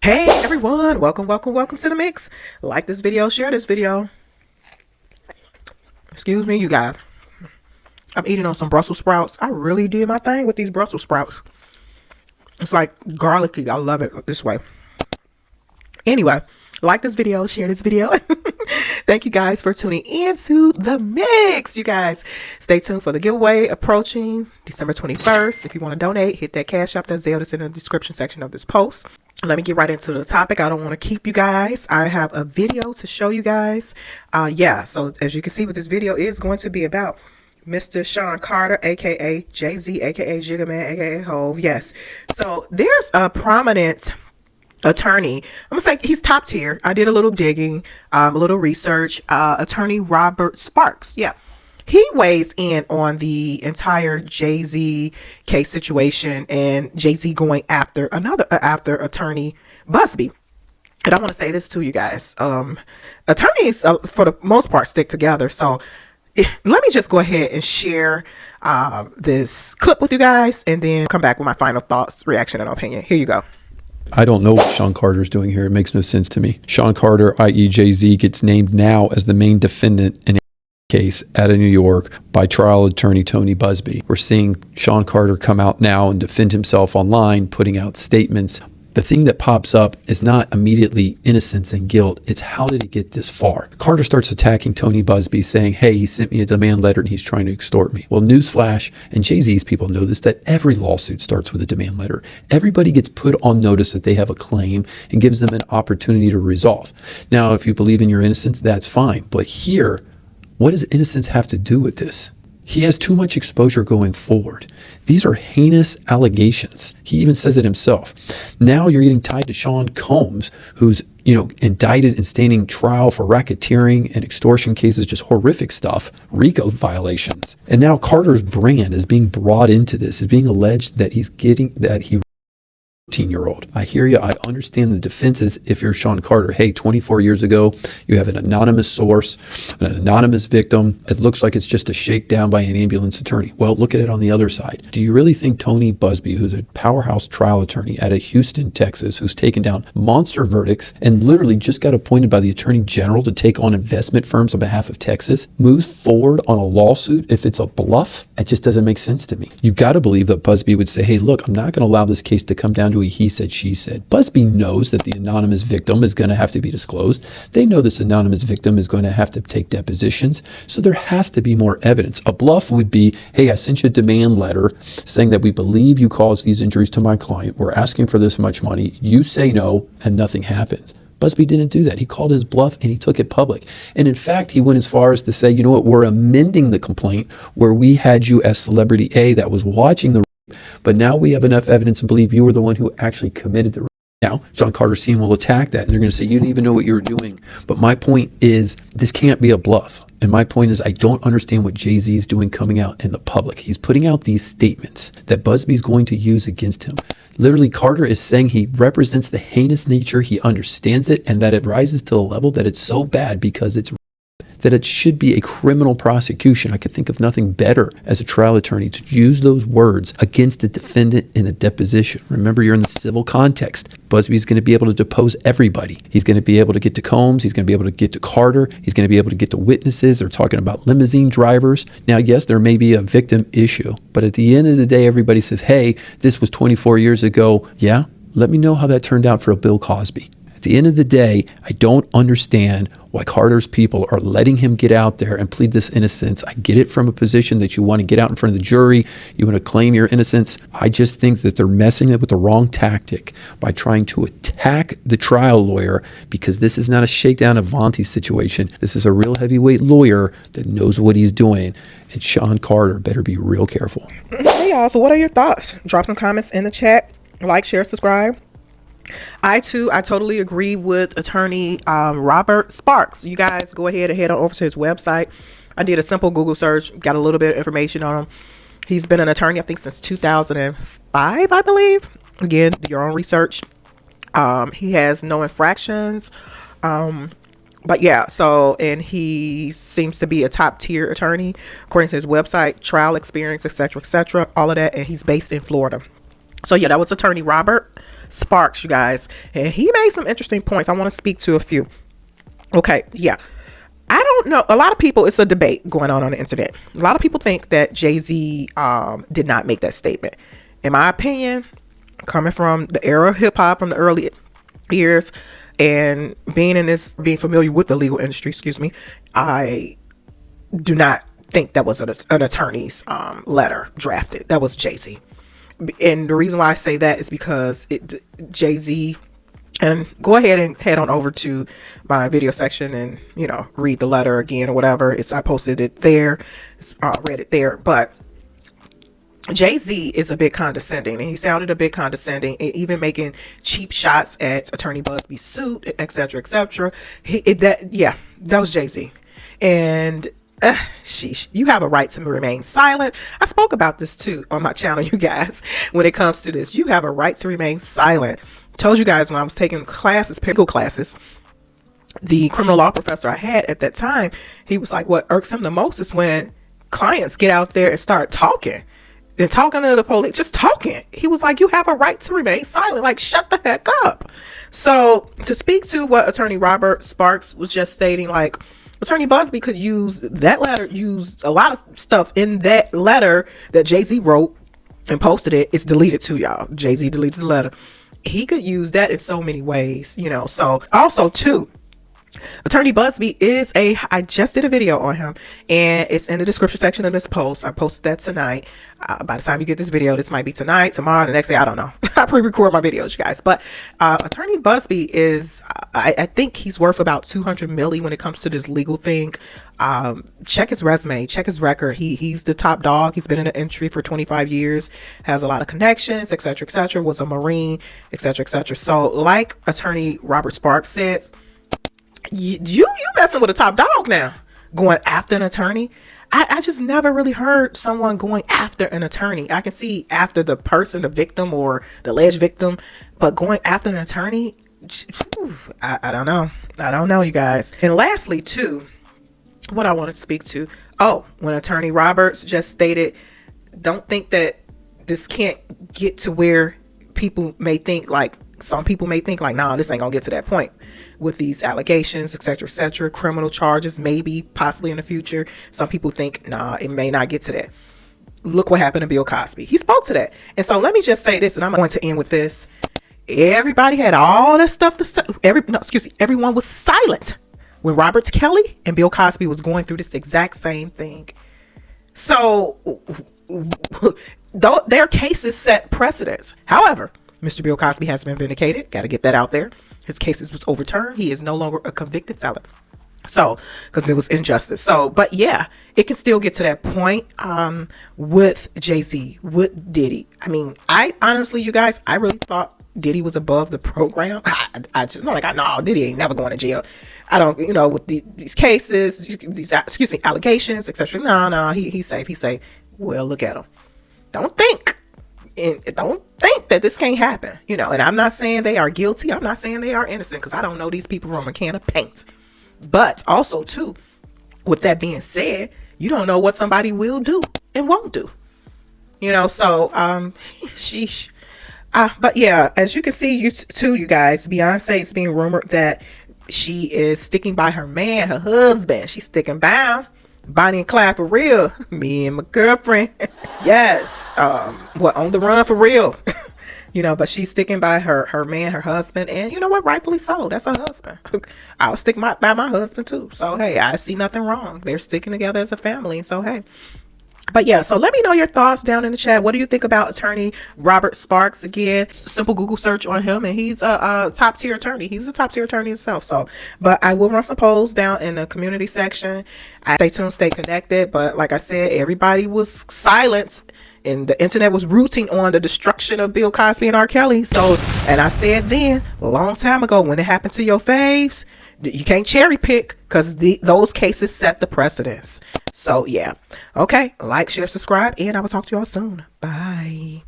Hey everyone, welcome to the mix. Like this video, share this video. Excuse me, you guys. I'm eating on some Brussels sprouts. I really did my thing with these Brussels sprouts. It's like garlicky. I love it this way. Anyway, like this video, share this video. Thank you guys for tuning into the mix. You guys stay tuned for the giveaway approaching December 21st. If you want to donate, hit that cash app, that zelle that's in the description section of this post. Let me get right into the topic. I don't want to keep you guys. I have a video to show you guys. So as you can see what this video is going to be about, Mr. Sean Carter, aka Jay-Z, aka Jigga Man, aka Hove. Yes. So there's a prominent attorney. I'm gonna say he's top tier. I did a little digging, a little research. Attorney Robert Sparks. Yeah. He weighs in on the entire Jay-Z case situation and Jay-Z going after after attorney Busby. And I want to say this to you guys. Attorneys, for the most part, stick together. So let me just go ahead and share this clip with you guys and then come back with my final thoughts, reaction, and opinion. Here you go. I don't know what Sean Carter's doing here. It makes no sense to me. Sean Carter, i.e. Jay-Z, gets named now as the main defendant in a case out of New York by trial attorney Tony Busby. We're seeing Sean Carter come out now and defend himself online, putting out statements. The thing that pops up is not immediately innocence and guilt. It's how did it get this far? Carter starts attacking Tony Busby, saying, hey, he sent me a demand letter and he's trying to extort me. Well, newsflash, and Jay-Z's people know this, that every lawsuit starts with a demand letter. Everybody gets put on notice that they have a claim and gives them an opportunity to resolve. Now, if you believe in your innocence, that's fine. But here, what does innocence have to do with this? He has too much exposure going forward. These are heinous allegations. He even says it himself. Now you're getting tied to Sean Combs, who's, indicted and standing trial for racketeering and extortion cases, just horrific stuff, RICO violations. And now Carter's brand is being brought into this, is being alleged that he 14-year-old. I hear you. I understand the defenses. If you're Sean Carter, hey, 24 years ago, you have an anonymous source, an anonymous victim. It looks like it's just a shakedown by an ambulance attorney. Well, look at it on the other side. Do you really think Tony Busby, who's a powerhouse trial attorney out of Houston, Texas, who's taken down monster verdicts and literally just got appointed by the attorney general to take on investment firms on behalf of Texas, moves forward on a lawsuit if it's a bluff? It just doesn't make sense to me. You got to believe that Busby would say, hey, look, I'm not going to allow this case to come down to a he said, she said. Busby knows that the anonymous victim is going to have to be disclosed. They know this anonymous victim is going to have to take depositions. So there has to be more evidence. A bluff would be, hey, I sent you a demand letter saying that we believe you caused these injuries to my client. We're asking for this much money. You say no, and nothing happens. Busby didn't do that. He called his bluff and he took it public. And in fact, he went as far as to say, you know what, we're amending the complaint where we had you as celebrity A that was watching the but now we have enough evidence to believe you were the one who actually committed the rape. Now, Sean Carter's team will attack that, and they're going to say, you didn't even know what you were doing. But my point is, this can't be a bluff. And my point is, I don't understand what Jay-Z is doing coming out in the public. He's putting out these statements that Busby's going to use against him. Literally, Carter is saying he represents the heinous nature, he understands it, and that it rises to the level that it's so bad because it's that it should be a criminal prosecution. I could think of nothing better as a trial attorney to use those words against a defendant in a deposition. Remember, you're in the civil context. Busby's going to be able to depose everybody. He's going to be able to get to Combs. He's going to be able to get to Carter. He's going to be able to get to witnesses. They're talking about limousine drivers. Now, yes, there may be a victim issue, but at the end of the day, everybody says, hey, this was 24 years ago. Yeah, let me know how that turned out for Bill Cosby. At the end of the day, I don't understand why Carter's people are letting him get out there and plead this innocence. I get it from a position that you want to get out in front of the jury, you want to claim your innocence. I just think that they're messing up with the wrong tactic by trying to attack the trial lawyer, because this is not a shakedown Avanti situation. This is a real heavyweight lawyer that knows what he's doing, and Sean Carter better be real careful. Hey y'all, so what are your thoughts? Drop some comments in the chat. Like, share, subscribe. I totally agree with attorney Robert Sparks. You guys go ahead and head on over to his website. I did a simple Google search, got a little bit of information on him. He's been an attorney, I think, since 2005, I believe. Again, do your own research. He has no infractions. But yeah, and he seems to be a top tier attorney according to his website, trial experience, etc., all of that. And he's based in Florida. So yeah, that was attorney Robert Sparks, you guys, and he made some interesting points. I want to speak to a few. Okay, yeah. I don't know. A lot of people, it's a debate going on the internet. A lot of people think that Jay-Z did not make that statement. In my opinion, coming from the era of hip hop, from the early years, and being familiar with the legal industry, excuse me, I do not think that was an attorney's letter drafted. That was Jay-Z. And the reason why I say that is because Jay-Z, and go ahead and head on over to my video section and, read the letter again or whatever. I posted it there, read it there. But Jay-Z is a bit condescending, and he sounded a bit condescending, even making cheap shots at Attorney Busby's suit, etc., etc. That was Jay-Z. And sheesh, you have a right to remain silent. I spoke about this too on my channel, you guys. When it comes to this, you have a right to remain silent. Told you guys when I was taking classes, legal classes, the criminal law professor I had at that time, he was like, what irks him the most is when clients get out there and start talking. They're talking to the police, just talking. He was like, you have a right to remain silent. Like, shut the heck up. So to speak to what attorney Robert Sparks was just stating, like, Attorney Busby could use that letter, use a lot of stuff in that letter that Jay-Z wrote and posted it. It's deleted too, y'all. Jay-Z deleted the letter. He could use that in so many ways, So also too, Attorney Busby I just did a video on him, and it's in the description section of this post. I posted that tonight. By the time you get this video, this might be tonight, tomorrow, the next day, I don't know. I pre-record my videos, you guys. But Attorney Busby is, I think he's worth about 200 million when it comes to this legal thing. Check his resume, check his record. He's the top dog. He's been in the industry for 25 years, has a lot of connections, etc., etc., was a Marine, etc., etc. So like attorney Robert Sparks said, you messing with a top dog now, going after an attorney. I just never really heard someone going after an attorney. I can see after the person, the victim or the alleged victim, but going after an attorney, I don't know. I don't know, you guys. And lastly, too, what I want to speak to, when attorney Roberts just stated, don't think that this can't get to where people may think, like, some people may think like, nah, this ain't gonna get to that point with these allegations, etc., criminal charges, maybe possibly in the future. Some people think, nah, it may not get to that. Look what happened to Bill Cosby. He spoke to that. And so let me just say this, and I'm going to end with this. Everybody had all that stuff to say. Everyone was silent when Robert Kelly and Bill Cosby was going through this exact same thing. So their cases set precedents. However, Mr. Bill Cosby has been vindicated. Got to get that out there. His cases was overturned. He is no longer a convicted felon. So, because it was injustice. So, but yeah, it can still get to that point with Jay-Z, with Diddy. I mean, I honestly, you guys, I really thought Diddy was above the program. I just not like, no, Diddy ain't never going to jail. I don't, with these cases, these, allegations, etc. No, he's safe. He's safe. Well, look at him. Don't think that this can't happen, and I'm not saying they are guilty. I'm not saying they are innocent, because I don't know these people from a can of paint. But also too, with that being said, you don't know what somebody will do and won't do, so sheesh. But yeah, as you can see, you guys, Beyonce is being rumored that she is sticking by her man, her husband. She's sticking by Bonnie and Clyde for real. Me and my girlfriend. Yes. On the run for real. But she's sticking by her man, her husband, and you know what? Rightfully so. That's her husband. I'll stick by my husband too. So hey, I see nothing wrong. They're sticking together as a family. So hey. But yeah, so let me know your thoughts down in the chat. What do you think about attorney Robert Sparks? Again, simple Google search on him, and he's a top tier attorney. He's a top tier attorney himself. So, but I will run some polls down in the community section. Stay tuned, stay connected. But like I said, everybody was silent, and the internet was rooting on the destruction of Bill Cosby and R. Kelly. So, and I said then, a long time ago, when it happened to your faves, you can't cherry pick, because those cases set the precedence. So yeah. Okay. Like, share, subscribe, and I will talk to y'all soon. Bye.